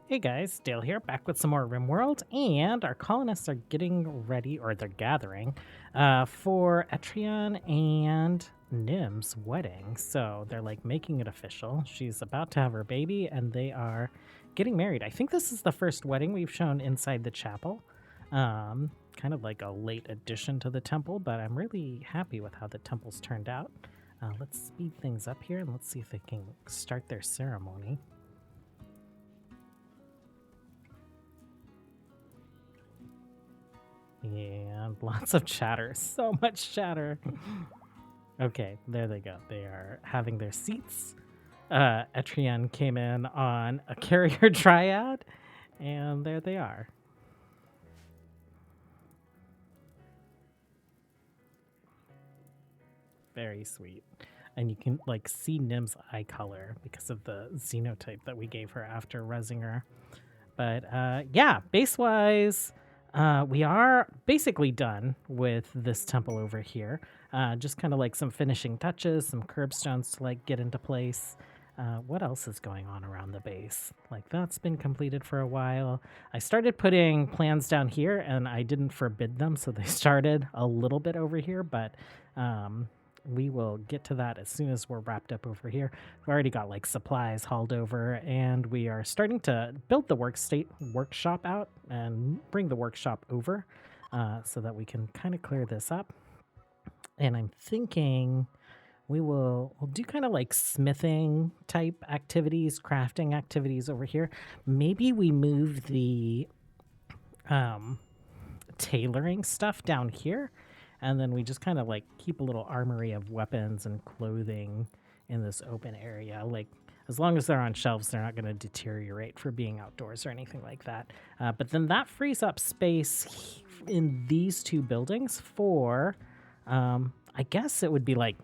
Hey guys, Dale here, back with some more RimWorld, and our colonists are getting ready, or they're gathering, for Etrian and Nim's wedding. So they're like making it official. She's about to have her baby, and they are getting married. I think this is the first wedding we've shown inside the chapel. Kind of like a late addition to the temple, but I'm really happy with how the temple's turned out. Let's speed things up here and let's see if they can start their ceremony. And lots of chatter. So much chatter. Okay, there they go. They are having their seats. Etrian came in on a carrier dryad, and there they are. Very sweet. And you can like see Nim's eye color because of the xenotype that we gave her after resing her. But yeah, base-wise, we are basically done with this temple over here. Just kind of like some finishing touches, some curbstones to like get into place. What else is going on around the base? Like that's been completed for a while. I started putting plans down here and I didn't forbid them, so they started a little bit over here, but we will get to that as soon as we're wrapped up over here. We've already got like supplies hauled over, and we are starting to build the workshop out and bring the workshop over so that we can kind of clear this up. And I'm thinking we'll do kind of like smithing type activities, crafting activities over here. Maybe we move the tailoring stuff down here, and then we just kind of like keep a little armory of weapons and clothing in this open area. Like as long as they're on shelves, they're not going to deteriorate for being outdoors or anything like that. But then that frees up space in these two buildings for, I guess it would be like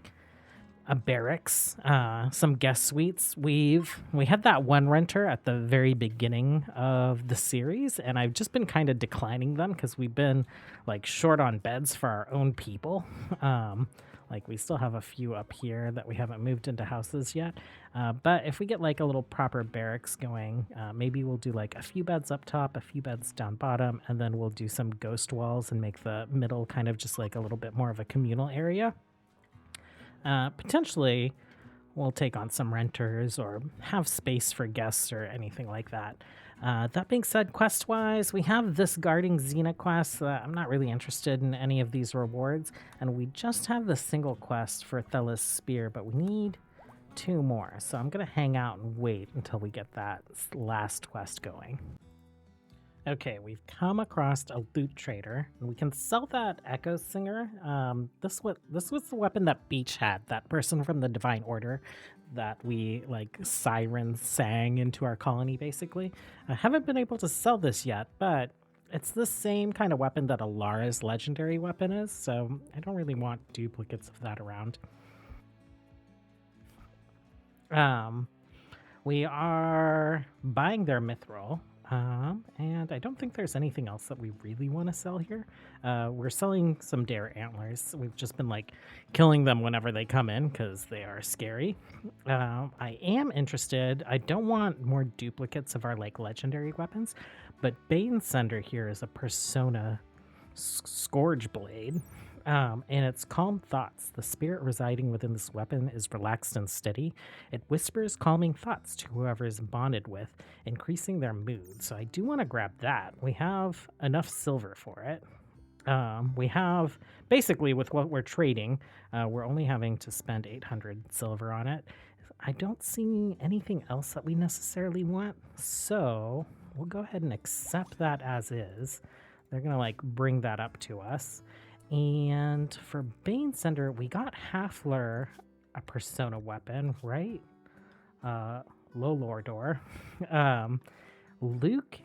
a barracks, some guest suites. We had that one renter at the very beginning of the series, and I've just been kind of declining them because we've been like short on beds for our own people. Like we still have a few up here that we haven't moved into houses yet. But if we get like a little proper barracks going, maybe we'll do like a few beds up top, a few beds down bottom, and then we'll do some ghost walls and make the middle kind of just like a little bit more of a communal area. Potentially, we'll take on some renters or have space for guests or anything like that. That being said, quest-wise, we have this guarding Xena quest. I'm not really interested in any of these rewards, and we just have the single quest for Thella's Spear, but we need 2 more. So I'm going to hang out and wait until we get that last quest going. Okay, we've come across a loot trader, and we can sell that Echo Singer. This was the weapon that Beach had, that person from the Divine Order that we like siren sang into our colony, basically. I haven't been able to sell this yet, but it's the same kind of weapon that Alara's legendary weapon is, so I don't really want duplicates of that around. We are buying their mithril. And I don't think there's anything else that we really want to sell here. We're selling some dare antlers. We've just been like killing them whenever they come in because they are scary. I am interested. I don't want more duplicates of our like legendary weapons, but Bane Sender here is a Persona Scourge Blade. And it's calm thoughts. The spirit residing within this weapon is relaxed and steady. It whispers calming thoughts to whoever is bonded with, increasing their mood. So I do want to grab that. We have enough silver for it. We have, basically with what we're trading, we're only having to spend 800 silver on it. I don't see anything else that we necessarily want, so we'll go ahead and accept that as is. They're going to like bring that up to us. And for Bane Sender, we got Hafler a Persona weapon, right? Lolordor. Luke,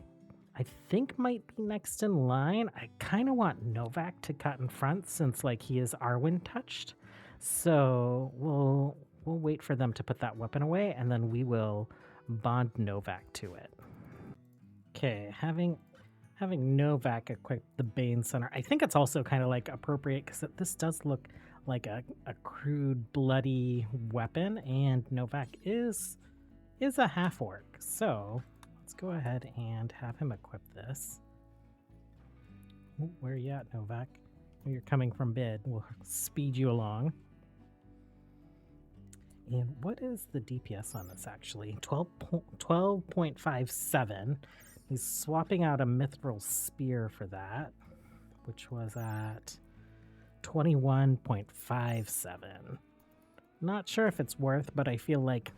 I think, might be next in line. I kind of want Novak to cut in front since like he is Arwynden touched. So we'll wait for them to put that weapon away, and then we will bond Novak to it. Okay, having Novak equip the Bane Center, I think it's also kind of like appropriate because this does look like a crude, bloody weapon, and Novak is a half orc, so let's go ahead and have him equip this. Ooh, where are you at, Novak? You're coming from bid. We'll speed you along. And what is the DPS on this, actually? 12.57. He's swapping out a mithril spear for that, which was at 21.57. Not sure if it's worth, but I feel like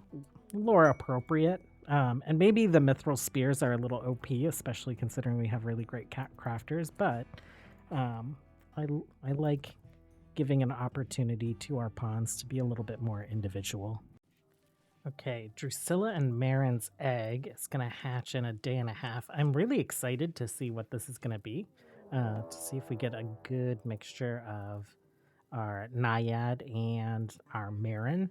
lore appropriate. And maybe the mithril spears are a little OP, especially considering we have really great crafters, but I like giving an opportunity to our pawns to be a little bit more individual. Okay, Drusilla and Marin's egg is going to hatch in a day and a half. I'm really excited to see what this is going to be, to see if we get a good mixture of our Naiad and our Marin.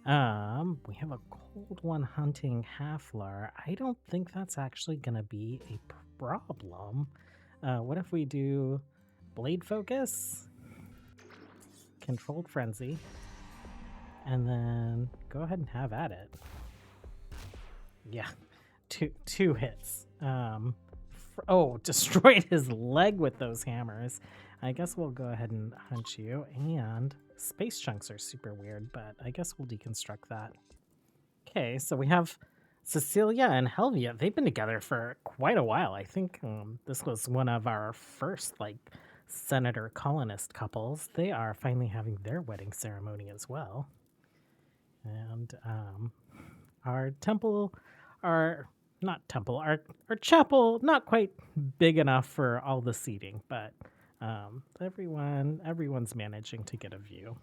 We have a cold one hunting Halflar. I don't think that's actually going to be a problem. What if we do Blade Focus, Controlled Frenzy, and then go ahead and have at it. Yeah, two hits. Destroyed his leg with those hammers. I guess we'll go ahead and hunt you. And space chunks are super weird, but I guess we'll deconstruct that. Okay, so we have Cecilia and Helvia. They've been together for quite a while. I think this was one of our first, senator colonist couples. They are finally having their wedding ceremony as well. And our temple, our chapel, not quite big enough for all the seating, but everyone's managing to get a view.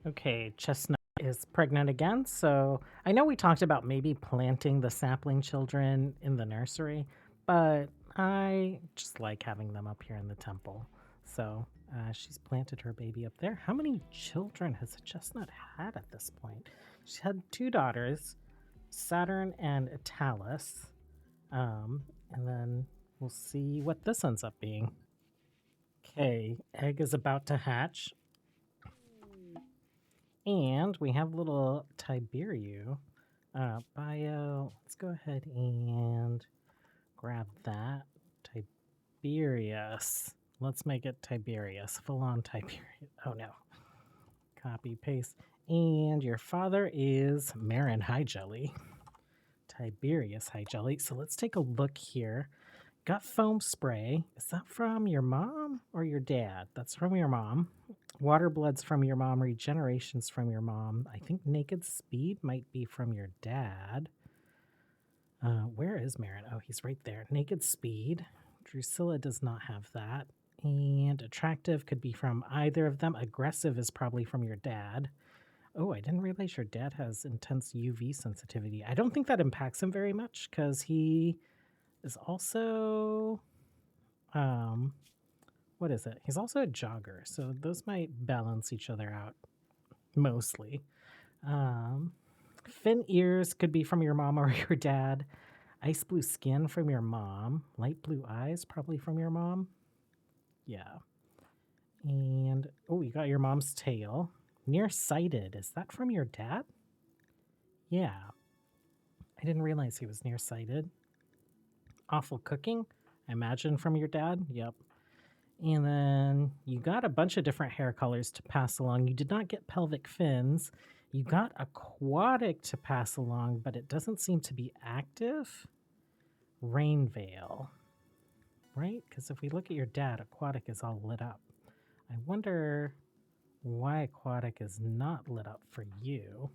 Okay, Chestnut is pregnant again, so I know we talked about maybe planting the sapling children in the nursery, but I just like having them up here in the temple. So she's planted her baby up there. How many children has Chestnut had at this point? She's had 2 daughters, Saturn and Italus. And then we'll see what this ends up being. Okay, egg is about to hatch. And we have little Tiberiu bio. Let's go ahead and grab that. Tiberius. Let's make it Tiberius. Full on Tiberius. Oh no. Copy, paste. And your father is Marin High Jelly. Tiberius High Jelly. So let's take a look here. Got foam spray. Is that from your mom or your dad? That's from your mom. Water blood's from your mom. Regeneration's from your mom. I think naked speed might be from your dad. Where is Marin? Oh, he's right there. Naked speed. Drusilla does not have that. And attractive could be from either of them. Aggressive is probably from your dad. Oh, I didn't realize your dad has intense UV sensitivity. I don't think that impacts him very much because he is also, what is it? He's also a jogger, so those might balance each other out mostly. Fin ears could be from your mom or your dad. Ice blue skin from your mom. Light blue eyes probably from your mom. Yeah. And, oh, you got your mom's tail. Nearsighted. Is that from your dad? Yeah. I didn't realize he was nearsighted. Awful cooking. I imagine from your dad. Yep. And then you got a bunch of different hair colors to pass along. You did not get pelvic fins. You got aquatic to pass along, but it doesn't seem to be active. Rain veil. Right? Because if we look at your dad, aquatic is all lit up. I wonder why aquatic is not lit up for you.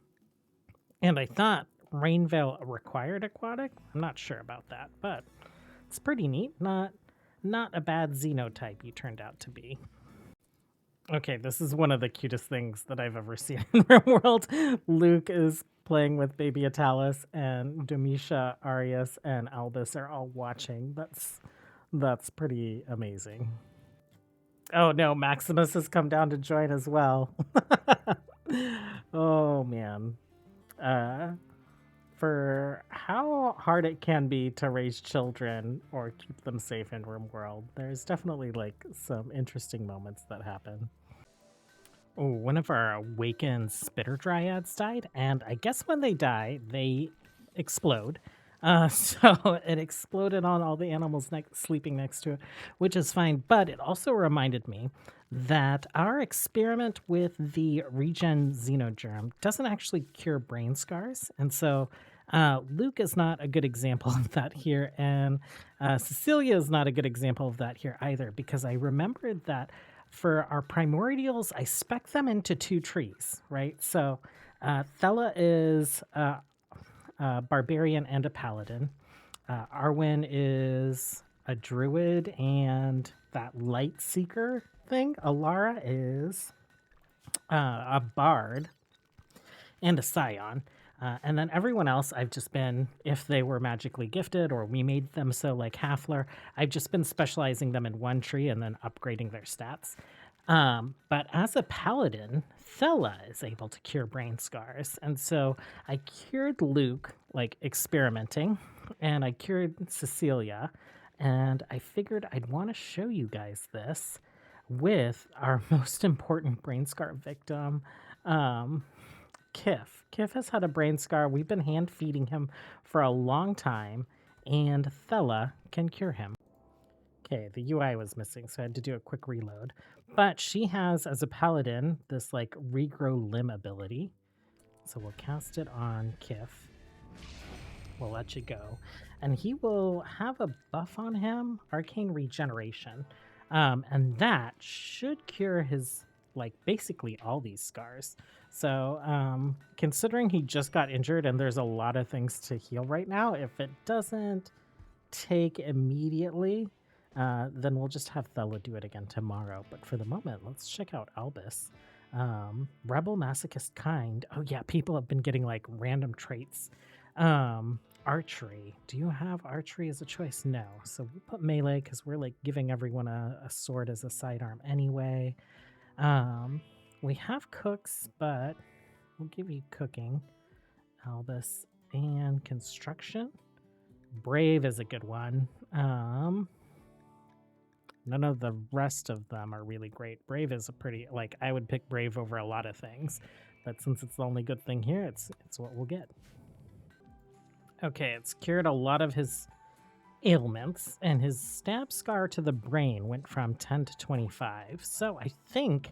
And I thought rain veil required aquatic. I'm not sure about that, but it's pretty neat. Not a bad xenotype you turned out to be. Okay, this is one of the cutest things that I've ever seen in RimWorld. Luke is playing with baby Italus, and Domitia, Arius, and Albus are all watching. That's pretty amazing. Oh no, Maximus has come down to join as well. Oh man. For how hard it can be to raise children or keep them safe in RimWorld, there's definitely some interesting moments that happen. Oh, one of our awakened spitter dryads died, and I guess when they die, they explode. So it exploded on all the animals sleeping next to it, which is fine. But it also reminded me that our experiment with the regen xenogerm doesn't actually cure brain scars. And so Luke is not a good example of that here. And Cecilia is not a good example of that here either, because I remembered that for our primordials, I spec them into two trees, right? So Thella is barbarian and a paladin. Arwen is a druid and that light seeker thing. Alara is a bard and a scion. And then everyone else, I've just been, if they were magically gifted or we made them so like Halfler, I've just been specializing them in one tree and then upgrading their stats. But as a paladin, Thella is able to cure brain scars. And so I cured Luke, like experimenting, and I cured Cecilia. And I figured I'd want to show you guys this with our most important brain scar victim, um, Kif. Kif has had a brain scar. We've been hand feeding him for a long time, and Thella can cure him. Okay, the UI was missing, so I had to do a quick reload. But she has, as a paladin, this like regrow limb ability. So we'll cast it on Kif. We'll let you go. And he will have a buff on him, arcane regeneration. And that should cure his, like, basically all these scars. So considering he just got injured and there's a lot of things to heal right now, if it doesn't take immediately, then we'll just have Thella do it again tomorrow. But for the moment, let's check out Albus. Rebel, masochist, kind. Oh yeah, people have been getting like random traits. Archery. Do you have archery as a choice? No. So we'll put melee because we're like giving everyone a sword as a sidearm anyway. We have cooks, but we'll give you cooking, Albus, and construction. Brave is a good one. None of the rest of them are really great. Brave is a pretty, like, I would pick Brave over a lot of things, but since it's the only good thing here, it's what we'll get. Okay, it's cured a lot of his ailments, and his stab scar to the brain went from 10 to 25. So I think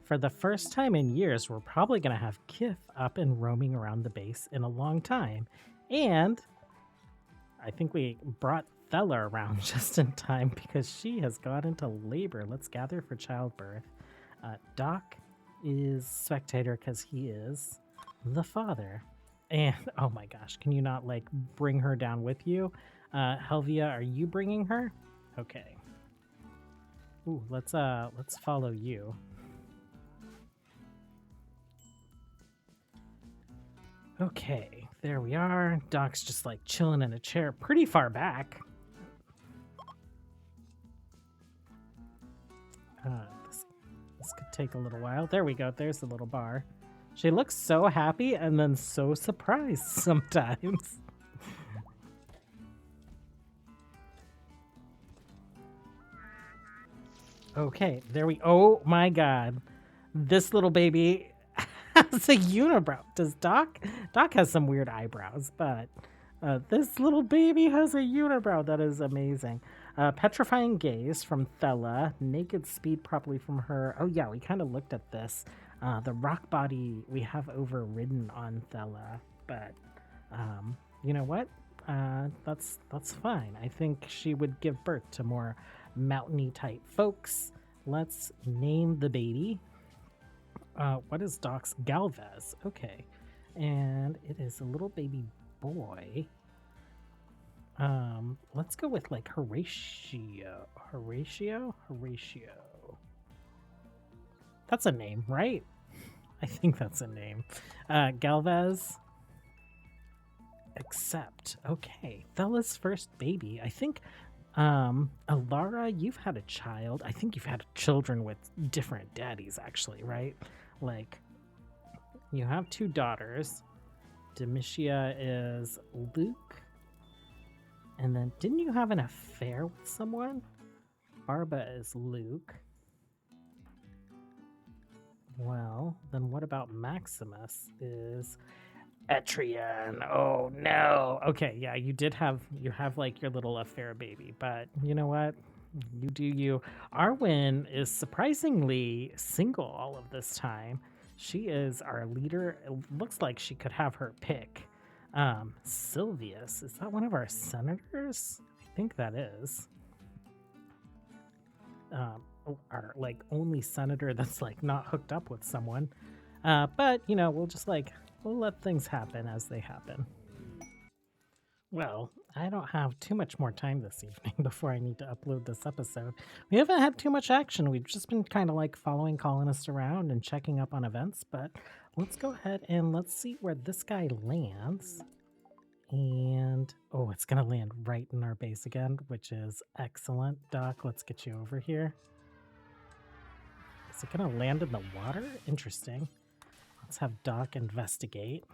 for the first time in years, we're probably going to have Kif up and roaming around the base in a long time. And I think we brought Thella around just in time because she has gone into labor. Let's gather for childbirth. Doc is spectator because he is the father. And oh my gosh, can you not like bring her down with you? Helvia, are you bringing her? Okay. Ooh, let's follow you. Okay, there we are. Doc's just like chilling in a chair pretty far back. This could take a little while. There we go. There's the little bar. She looks so happy and then so surprised sometimes. Okay, there we... Oh my god. This little baby has a unibrow. Does Doc? Doc has some weird eyebrows, but this little baby has a unibrow. That is amazing. Petrifying Gaze from Thella. Naked Speed probably from her. Oh yeah, we kind of looked at this. The rock body we have overridden on Thella, but you know what? That's fine. I think she would give birth to more mountainy type folks. Let's name the baby. What is Doc's Galvez? Okay, and it is a little baby boy. Let's go with like Horatio. Horatio. That's a name, right? I think that's a name. Galvez. Accept. Okay. Thella's first baby. I think, Alara, you've had a child. I think you've had children with different daddies, actually, right? Like, you have two daughters. Demetia is Luke. And then, didn't you have an affair with someone? Barba is Luke. Well, then what about Maximus is Etrian. Oh no. Okay, yeah, you have like your little affair baby, but you know what? You do you. Arwen is surprisingly single all of this time. She is our leader. It looks like she could have her pick. Sylvius, is that one of our senators? I think that is. Our like only senator that's like not hooked up with someone. But you know, we'll let things happen as they happen. Well, I don't have too much more time this evening before I need to upload this episode. We haven't had too much action. We've just been kind of like following colonists around and checking up on events, but let's go ahead and let's see where this guy lands. And oh, it's gonna land right in our base again, which is excellent. Doc, let's get you over here. Is it gonna land in the water? Interesting. Let's have Doc investigate.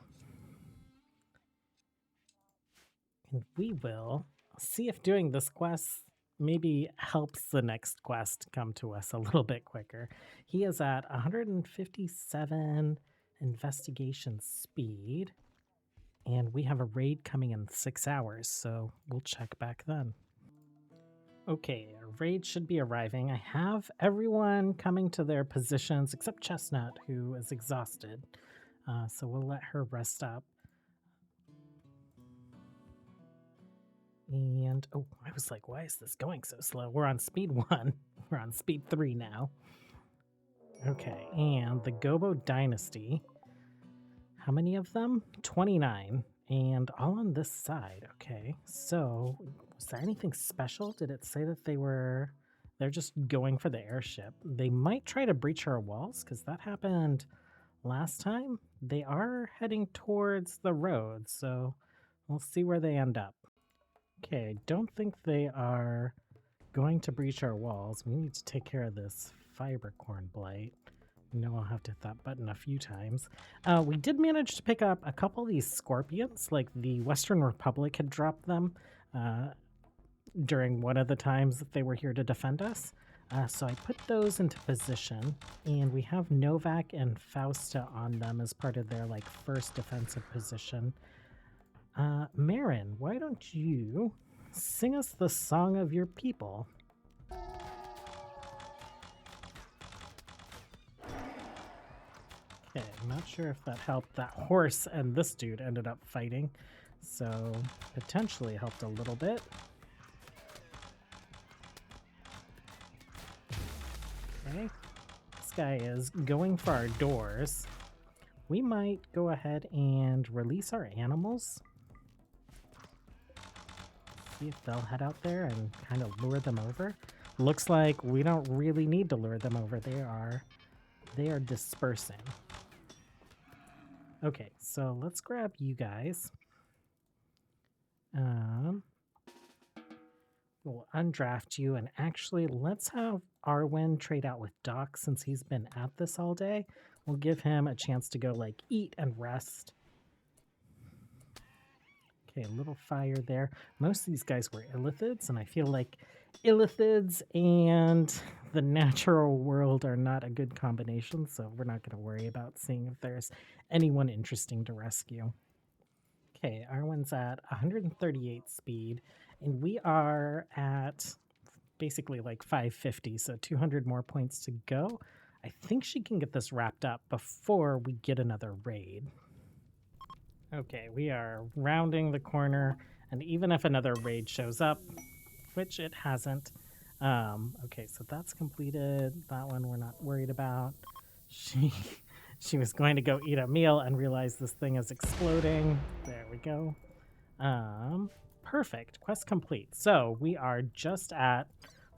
And we will see if doing this quest maybe helps the next quest come to us a little bit quicker. He is at 157 investigation speed, and we have a raid coming in 6 hours, so we'll check back then. Okay, a raid should be arriving. I have everyone coming to their positions except Chestnut, who is exhausted. So we'll let her rest up. And oh, I was like, why is this going so slow? We're on speed 1. We're on speed 3 now. Okay, and the Gobo Dynasty. How many of them? 29. And all on this side. Okay, so was there anything special? Did it say that they're just going for the airship? They might try to breach our walls because that happened last time. They are heading towards the road, so we'll see where they end up. Okay, I don't think they are going to breach our walls. We need to take care of this fibercorn blight. You know, I'll have to hit that button a few times. We did manage to pick up a couple of these scorpions, like the Western Republic had dropped them during one of the times that they were here to defend us. So I put those into position, and we have Novak and Fausta on them as part of their like first defensive position. Marin, why don't you sing us the song of your people? Okay, I'm not sure if that helped. That horse and this dude ended up fighting, so potentially helped a little bit. Okay, this guy is going for our doors. We might go ahead and release our animals. See if they'll head out there and kind of lure them over. Looks like we don't really need to lure them over. They are dispersing. Okay, so let's grab you guys. We'll undraft you, and actually let's have Arwynden trade out with Doc since he's been at this all day. We'll give him a chance to go like eat and rest. Okay, a little fire there. Most of these guys were illithids, and I feel like illithids and the natural world are not a good combination, so we're not going to worry about seeing if there's anyone interesting to rescue. Okay, Arwen's at 138 speed, and we are at basically like 550, so 200 more points to go. I think she can get this wrapped up before we get another raid. Okay, we are rounding the corner, and even if another raid shows up, which it hasn't, okay, so that's completed. That one we're not worried about. She was going to go eat a meal and realize this thing is exploding. There we go. Perfect. Quest complete. So we are just at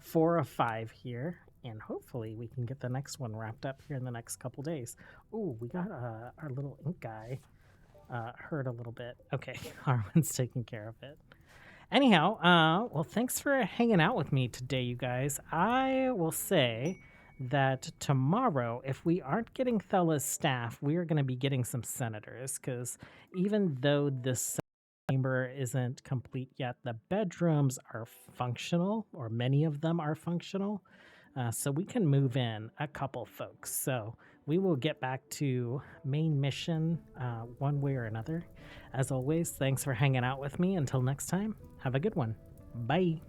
4 of 5 here, and hopefully we can get the next one wrapped up here in the next couple days. Ooh, we got our little ink guy hurt a little bit. Okay, Arwen's taking care of it. Anyhow, well, thanks for hanging out with me today, you guys. I will say that tomorrow, if we aren't getting Thela's staff, we are going to be getting some senators, because even though this chamber isn't complete yet, the bedrooms are functional, or many of them are functional, so we can move in a couple folks. So we will get back to main mission one way or another. As always, thanks for hanging out with me. Until next time, have a good one. Bye.